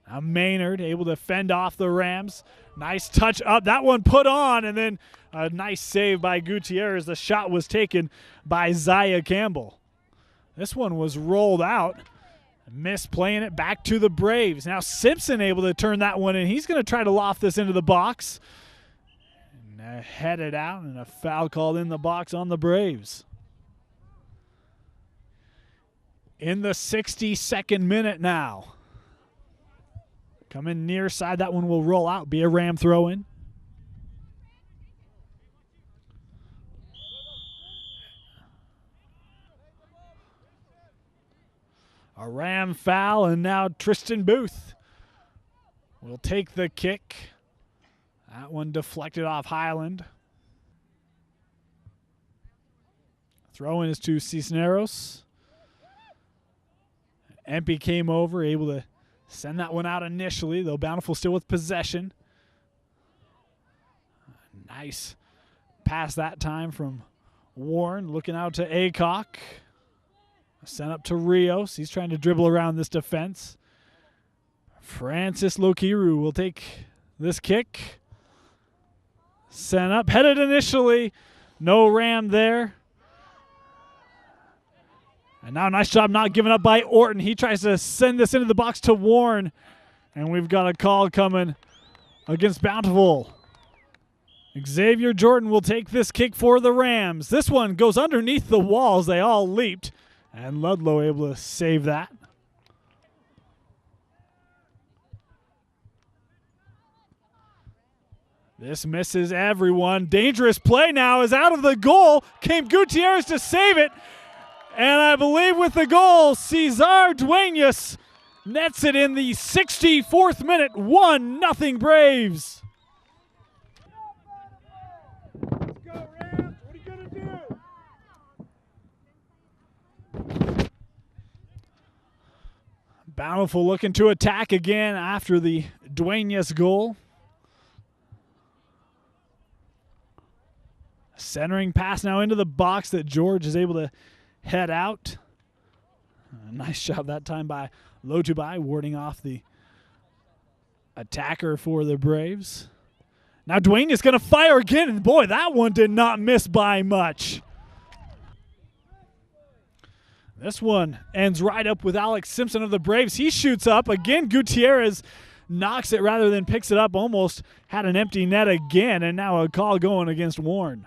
Now Maynard able to fend off the Rams. Nice touch up. That one put on, and then a nice save by Gutierrez. The shot was taken by Zaya Campbell. This one was rolled out. Missed playing it back to the Braves. Now Simpson able to turn that one in. He's going to try to loft this into the box. And headed out, and a foul called in the box on the Braves. in the 62nd minute now. Coming near side, that one will roll out, be a Ram throw in. A Ram foul, and now Tristan Booth will take the kick. That one deflected off Highland. Throw in is to Cisneros. Empey came over, able to send that one out initially, though Bountiful still with possession. Nice pass that time from Warren, looking out to Aycock. Sent up to Rios. He's trying to dribble around this defense. Francis Lokiru will take this kick. Sent up, headed initially. No Ram there. And now nice job not giving up by Orton. He tries to send this into the box to Warren. And we've got a call coming against Bountiful. Xavier Jordan will take this kick for the Rams. This one goes underneath the walls. They all leaped. And Ludlow able to save that. This misses everyone. Dangerous play now is out of the goal. Came Gutierrez to save it. And I believe with the goal, Cesar Duenas nets it in the 64th minute. 1-0 Braves. Let's go, Rams. What are you going to do? Bountiful looking to attack again after the Duenas goal. Centering pass now into the box that George is able to head out. Nice job that time by Lotubai, warding off the attacker for the Braves. Now Dwayne is going to fire again, and boy, that one did not miss by much. This one ends right up with Alex Simpson of the Braves. He shoots up. Again, Gutierrez knocks it rather than picks it up. Almost had an empty net again, and now a call going against Warren.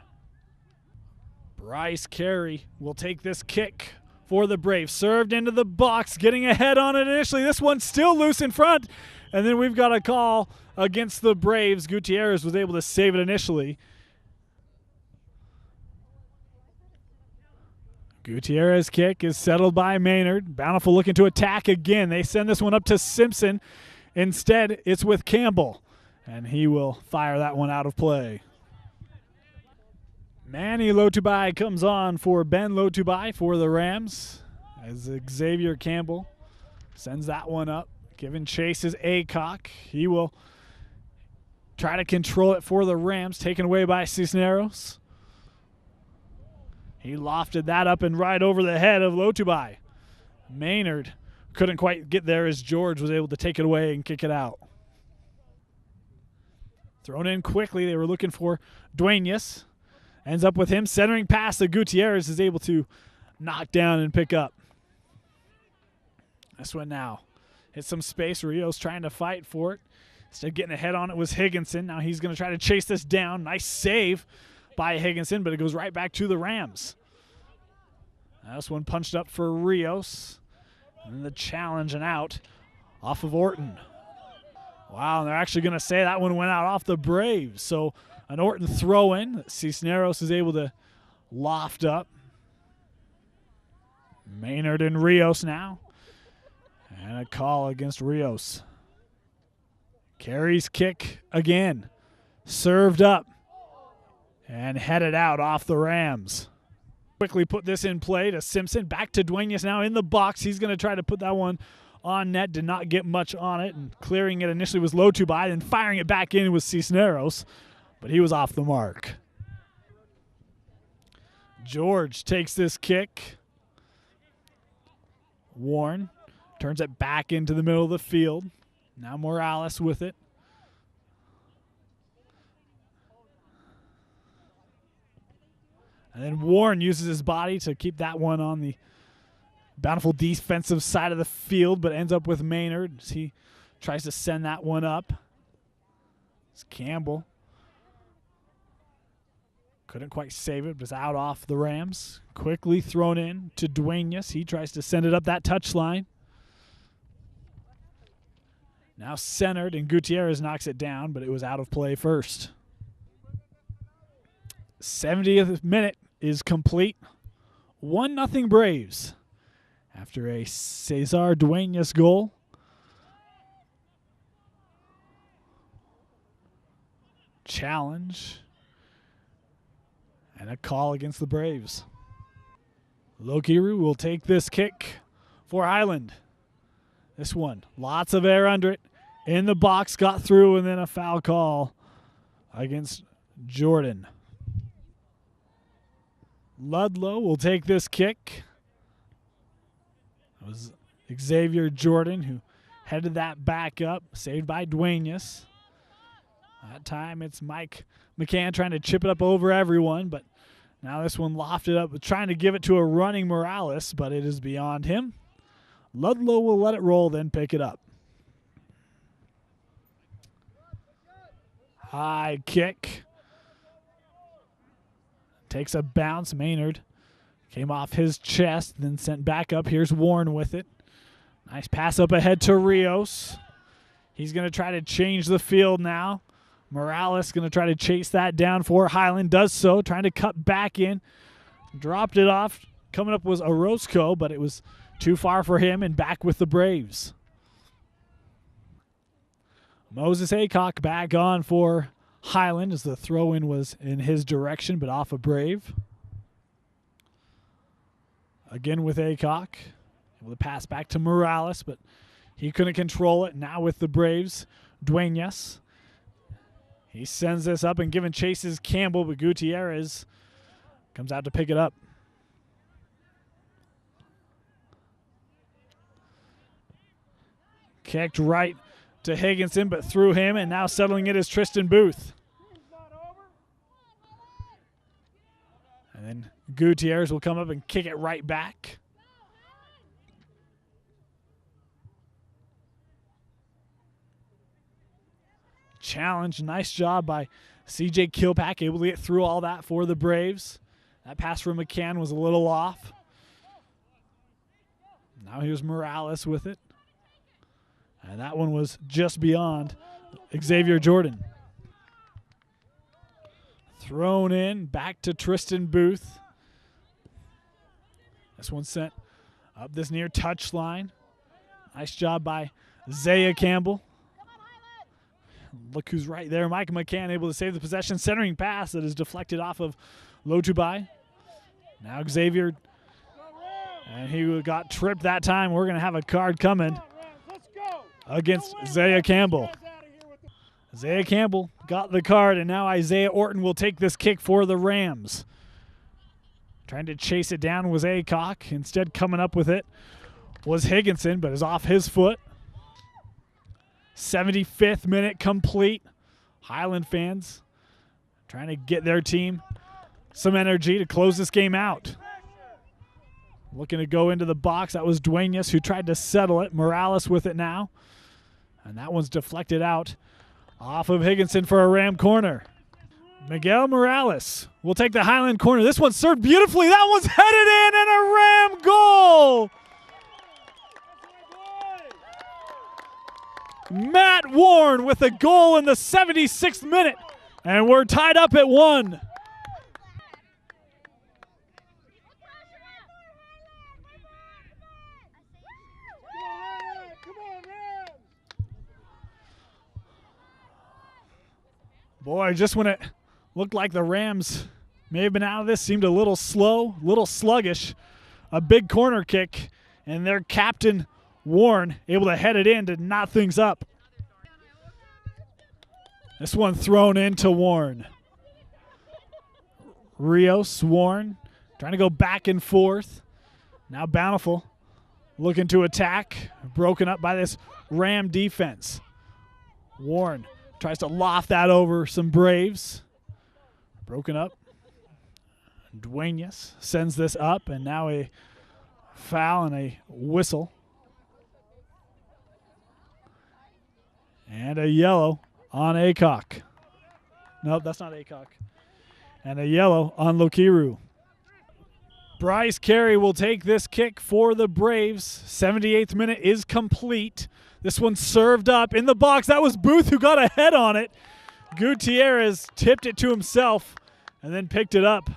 Bryce Carey will take this kick for the Braves. Served into the box, getting ahead on it initially. This one's still loose in front. And then we've got a call against the Braves. Gutierrez was able to save it initially. Gutierrez kick is settled by Maynard. Bountiful looking to attack again. They send this one up to Simpson. Instead, it's with Campbell. And he will fire that one out of play. Manny Lotubai comes on for Ben Lotubai for the Rams as Xavier Campbell sends that one up. Giving chase is Aycock. He will try to control it for the Rams, taken away by Cisneros. He lofted that up and right over the head of Lotubai. Maynard couldn't quite get there as George was able to take it away and kick it out. Thrown in quickly. They were looking for Duenas. Ends up with him centering pass that Gutierrez is able to knock down and pick up. This one now hits some space. Rios trying to fight for it. Instead of getting ahead on it was Higginson. Now he's going to try to chase this down. Nice save by Higginson, but it goes right back to the Rams. Now this one punched up for Rios. And the challenge and out off of Orton. Wow, and they're actually going to say that one went out off the Braves. So an Orton throw-in. Cisneros is able to loft up. Maynard and Rios now. And a call against Rios. Carries kick again. Served up. And headed out off the Rams. Quickly put this in play to Simpson. Back to Duenas now in the box. He's going to try to put that one on net. Did not get much on it. And clearing it initially was Lotubai. Then firing it back in was Cisneros. But he was off the mark. George takes this kick. Warren turns it back into the middle of the field. Now Morales with it. And then Warren uses his body to keep that one on the Bountiful defensive side of the field, but ends up with Maynard as he tries to send that one up. It's Campbell. Couldn't quite save it, but it's out off the Rams. Quickly thrown in to Duenas. He tries to send it up that touchline. Now centered, and Gutierrez knocks it down, but it was out of play first. 70th minute is complete. 1-0 Braves after a Cesar Duenas goal. Challenge and a call against the Braves. Lokiru will take this kick for Highland. This one, lots of air under it. In the box, got through, and then a foul call against Jordan. Ludlow will take this kick. It was Xavier Jordan who headed that back up, saved by Duenas. That time it's Mike McCann trying to chip it up over everyone, but now this one lofted up, trying to give it to a running Morales, but it is beyond him. Ludlow will let it roll, then pick it up. High kick. Takes a bounce. Maynard came off his chest, then sent back up. Here's Warren with it. Nice pass up ahead to Rios. He's going to try to change the field now. Morales going to try to chase that down for Highland. Does so, trying to cut back in. Dropped it off. Coming up was Orozco, but it was too far for him, and back with the Braves. Moses Aycock back on for Highland as the throw-in was in his direction, but off a Brave. Again with Aycock. Able to pass back to Morales, but he couldn't control it. Now with the Braves, Duenas. He sends this up and giving chases Campbell, but Gutierrez comes out to pick it up. Kicked right to Higginson, but through him, and now settling it is Tristan Booth. And then Gutierrez will come up and kick it right back. Challenge, nice job by CJ Kilpack, able to get through all that for the Braves. That pass from McCann was a little off. Now here's Morales with it. And that one was just beyond Xavier Jordan. Thrown in, back to Tristan Booth. This one sent up this near touchline. Nice job by Zaya Campbell. Look who's right there. Mike McCann able to save the possession. Centering pass that is deflected off of Lotubai. Now Xavier. And he got tripped that time. We're going to have a card coming against Zaya Campbell. Isaiah Campbell got the card, and now Isaiah Orton will take this kick for the Rams. Trying to chase it down was Aycock. Instead, coming up with it was Higginson, but is off his foot. 75th minute complete. Highland fans trying to get their team some energy to close this game out. Looking to go into the box. That was Duenas who tried to settle it. Morales with it now. And that one's deflected out off of Higginson for a Ram corner. Miguel Morales will take the Highland corner. This one served beautifully. That one's headed in and a Ram goal. Matt Warren with a goal in the 76th minute. And we're tied up at 1. Boy, just when it looked like the Rams may have been out of this, seemed a little slow, a little sluggish. A big corner kick, and their captain, Warren, able to head it in to knot things up. This one thrown into Warren. Rios, Warren, trying to go back and forth. Now Bountiful looking to attack, broken up by this Ram defense. Warren tries to loft that over some Braves. Broken up. Duenas sends this up, and now a foul and a whistle. And a yellow on Aycock. Nope, that's not Aycock. And a yellow on Lokiru. Bryce Carey will take this kick for the Braves. 78th minute is complete. This one served up in the box. That was Booth who got a head on it. Gutierrez tipped it to himself and then picked it up.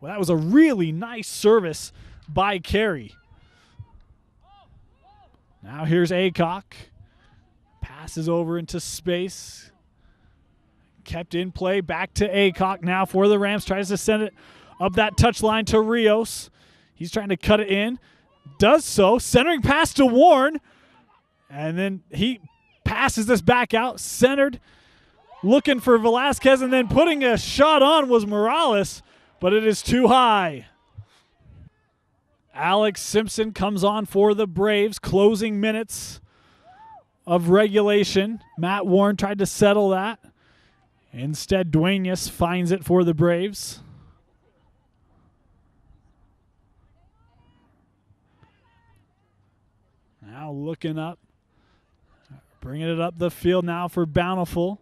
Well, that was a really nice service by Carey. Now here's Aycock. Passes over into space. Kept in play. Back to Aycock now for the Rams. Tries to send it up that touch line to Rios. He's trying to cut it in. Does so. Centering pass to Warren. And then he passes this back out. Centered. Looking for Velasquez. And then putting a shot on was Morales. But it is too high. Alex Simpson comes on for the Braves. Closing minutes of regulation. Matt Warren tried to settle that. Instead, Duenas finds it for the Braves. Now looking up. Bringing it up the field now for Bountiful.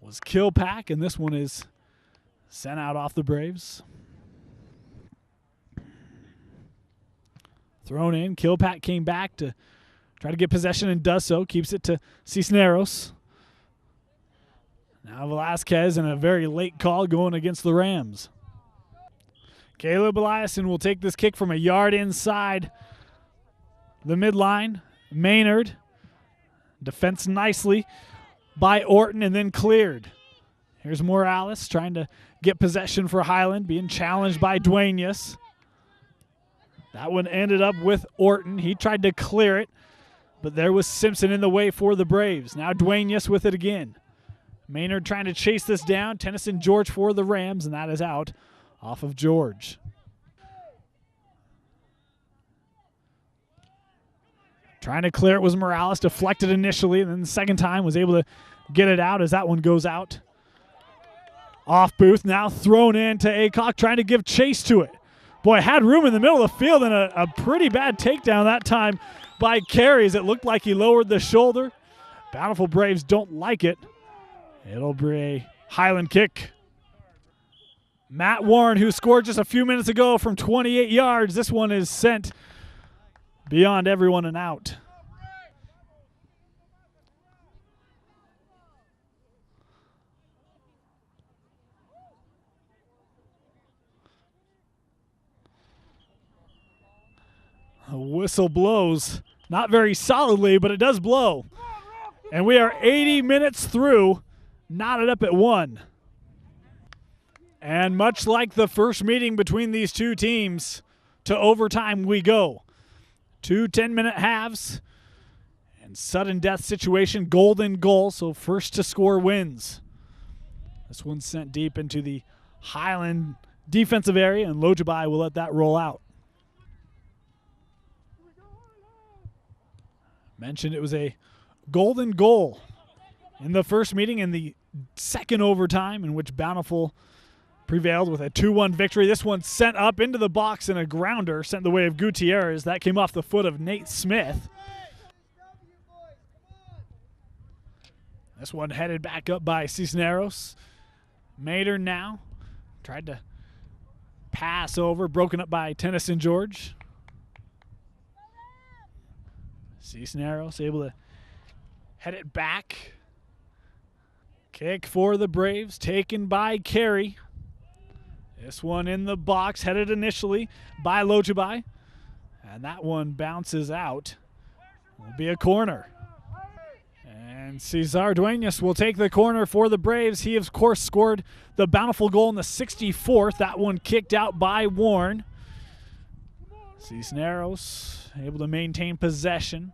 Was Kilpack, and this one is sent out off the Braves. Thrown in. Kilpack came back to try to get possession and does so. Keeps it to Cisneros. Now Velasquez and a very late call going against the Rams. Caleb Eliason will take this kick from a yard inside the midline. Maynard. Defense nicely by Orton and then cleared. Here's Morales trying to get possession for Highland, being challenged by Duenas. That one ended up with Orton. He tried to clear it, but there was Simpson in the way for the Braves. Now Duenas with it again. Maynard trying to chase this down. Tennyson George for the Rams, and that is out off of George. Trying to clear it was Morales. Deflected initially, and then the second time was able to get it out as that one goes out. Off Booth, now thrown in to Aycock, trying to give chase to it. Boy, had room in the middle of the field and a pretty bad takedown that time by Carey as it looked like he lowered the shoulder. Bountiful Braves don't like it. It'll be a Highland kick. Matt Warren, who scored just a few minutes ago from 28 yards, this one is sent beyond everyone and out. A whistle blows, not very solidly, but it does blow. And we are 80 minutes through, knotted up at 1. And much like the first meeting between these two teams, to overtime we go. 2 10-minute halves, and sudden death situation, golden goal, so first to score wins. This one's sent deep into the Highland defensive area, and Lojabai will let that roll out. Mentioned it was a golden goal in the first meeting in the second overtime in which Bountiful prevailed with a 2-1 victory. This one sent up into the box and a grounder sent the way of Gutierrez. That came off the foot of Nate Smith. This one headed back up by Cisneros. Mater now tried to pass over, broken up by Tennyson George. Cisneros able to head it back. Kick for the Braves, taken by Carey. This one in the box, headed initially by Lojabai. And that one bounces out. Will be a corner. And Cesar Duenas will take the corner for the Braves. He, of course, scored the Bountiful goal in the 64th. That one kicked out by Warren. Cisneros able to maintain possession.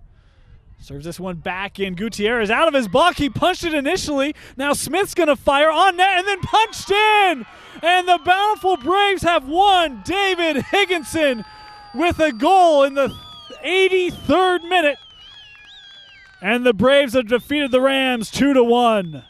Serves this one back in. Gutierrez out of his block. He punched it initially. Now Smith's going to fire on net and then punched in. And the Bountiful Braves have won. David Higginson with a goal in the 83rd minute. And the Braves have defeated the Rams 2-1.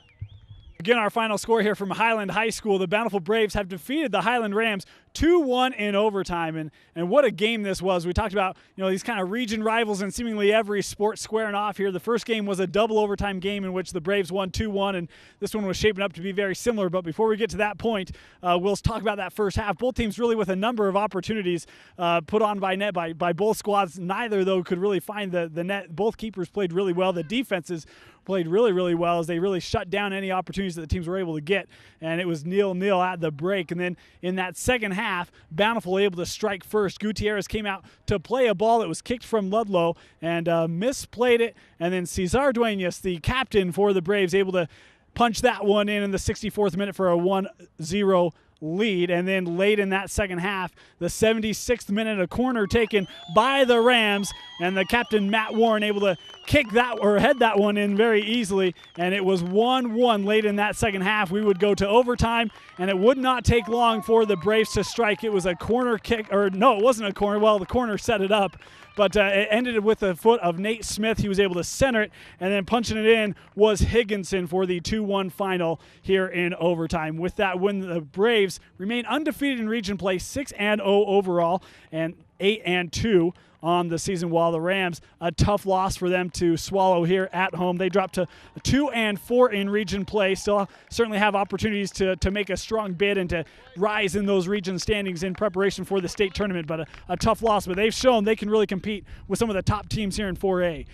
Again, our final score here from Highland High School. The Bountiful Braves have defeated the Highland Rams 2-1 in overtime. And what a game this was. We talked about, these kind of region rivals in seemingly every sport squaring off here. The first game was a double overtime game in which the Braves won 2-1, and this one was shaping up to be very similar. But before we get to that point, we'll talk about that first half. Both teams really with a number of opportunities put on by net by both squads. Neither, though, could really find the net. Both keepers played really well. The defenses played really, really well as they really shut down any opportunities that the teams were able to get, and it was 0-0 at the break. And then in that second half, Bountiful able to strike first. Gutierrez came out to play a ball that was kicked from Ludlow and misplayed it, and then Cesar Duenas, the captain for the Braves, able to punch that one in the 64th minute for a 1-0 lead. And then late in that second half, the 76th minute, a corner taken by the Rams, and the captain Matt Warren able to kick that or head that one in very easily, and it was 1-1 late in that second half. We would go to overtime, and it would not take long for the Braves to strike. It was a corner kick, or no, it wasn't a corner. Well, the corner set it up, but it ended with the foot of Nate Smith. He was able to center it, and then punching it in was Higginson for the 2-1 final here in overtime. With that win, the Braves remain undefeated in region play, 6-0 overall, and 8-2 on the season, while the Rams, a tough loss for them to swallow here at home. They dropped to 2-4 in region play. Still certainly have opportunities to make a strong bid and to rise in those region standings in preparation for the state tournament, but a tough loss. But they've shown they can really compete with some of the top teams here in 4A.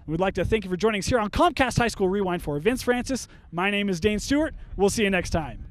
We'd like to thank you for joining us here on Comcast High School Rewind. For Vince Francis, my name is Dane Stewart. We'll see you next time.